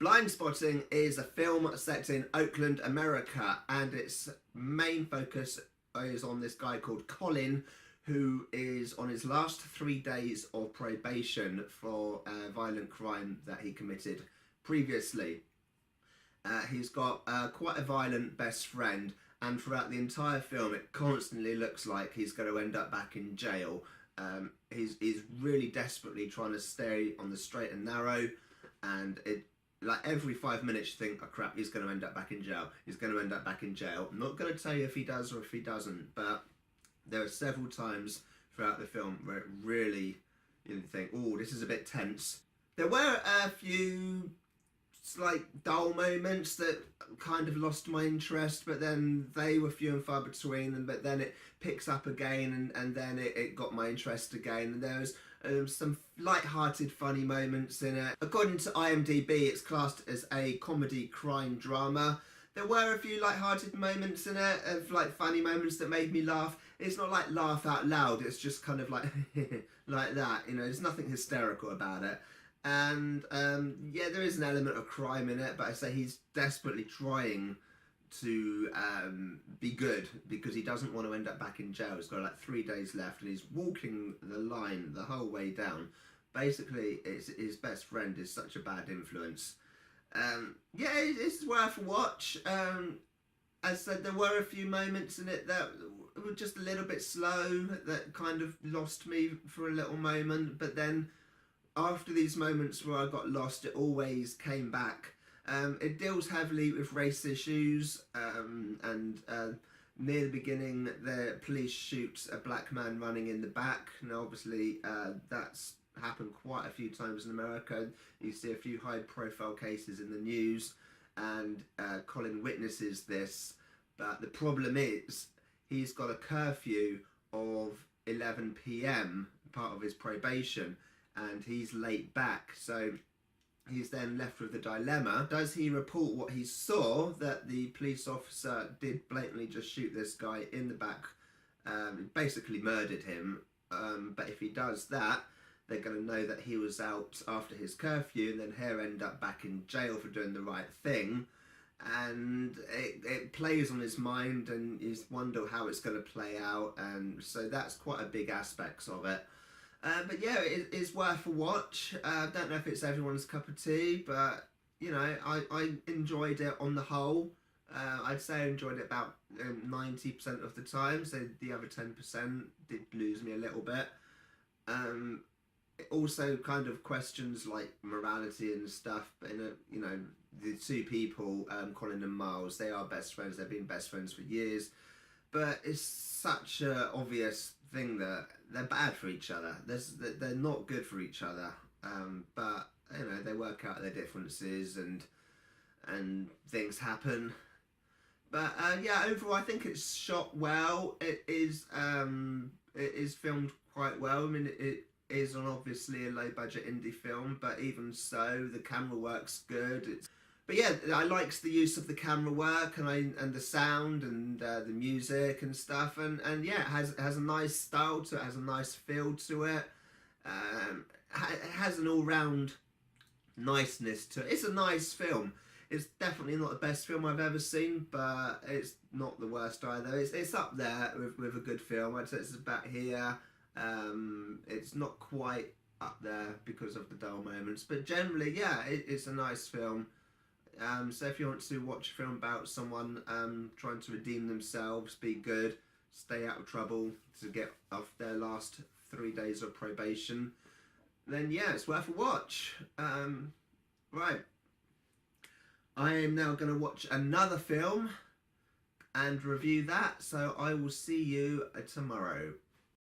Blindspotting is a film set in Oakland, America, and its main focus is on this guy called Colin, who is on his last 3 days of probation for a violent crime that he committed previously. He's got quite a violent best friend, and throughout the entire film it constantly looks like he's going to end up back in jail. He's really desperately trying to stay on the straight and narrow, and like every 5 minutes you think, oh crap, he's going to end up back in jail. He's going to end up back in jail. I'm not going to tell you if he does or if he doesn't, but there are several times throughout the film where it really, you think, oh, this is a bit tense. There were a few like dull moments that kind of lost my interest, but then they were few and far between, but then it picks up again, and then it got my interest again, and there was some light-hearted funny moments in it. According to IMDb, it's classed as a comedy crime drama. There were a few light-hearted moments in it, of like funny moments that made me laugh. It's not like laugh out loud, it's just kind of like like that, you know, there's nothing hysterical about it. And yeah, there is an element of crime in it, but I say he's desperately trying to be good because he doesn't want to end up back in jail. He's got like 3 days left and he's walking the line the whole way down. Basically, his best friend is such a bad influence. Yeah, it's worth a watch. As I said, there were a few moments in it that were just a little bit slow, that kind of lost me for a little moment, but then after these moments where I got lost, it always came back. It deals heavily with race issues, and near the beginning the police shoot a black man running in the back. Now obviously that's happened quite a few times in America. You see a few high profile cases in the news, and Colin witnesses this, but the problem is he's got a curfew of 11 PM, part of his probation, and he's late back, so he's then left with the dilemma. Does he report what he saw, that the police officer did blatantly just shoot this guy in the back, basically murdered him, but if he does that, they're going to know that he was out after his curfew, and then he'll end up back in jail for doing the right thing, and it plays on his mind, and you wonder how it's going to play out, and so that's quite a big aspect of it. But yeah, it is worth a watch. I don't know if it's everyone's cup of tea, but you know, I enjoyed it on the whole. I'd say I enjoyed it about 90% of the time, so the other 10% did lose me a little bit. It also kind of questions like morality and stuff, but in a, you know, the two people, Colin and Miles, they are best friends, they've been best friends for years, but it's such an obvious thing that they're bad for each other. They're not good for each other, but you know, they work out their differences, and things happen. But yeah, overall I think it's shot well. It is filmed quite well. I mean, it is obviously a low budget indie film, but even so, the camera work's good. But yeah, I liked the use of the camera work, and the sound, and the music and stuff, and yeah, it has a nice style to it, has a nice feel to it. It has an all-round niceness to it. It's a nice film. It's definitely not the best film I've ever seen, but it's not the worst either. It's up there with a good film. I'd say it's about here. It's not quite up there because of the dull moments, but generally, yeah, it's a nice film. So if you want to watch a film about someone trying to redeem themselves, be good, stay out of trouble to get off their last 3 days of probation, then yeah, it's worth a watch. Right, I am now going to watch another film and review that, so I will see you tomorrow.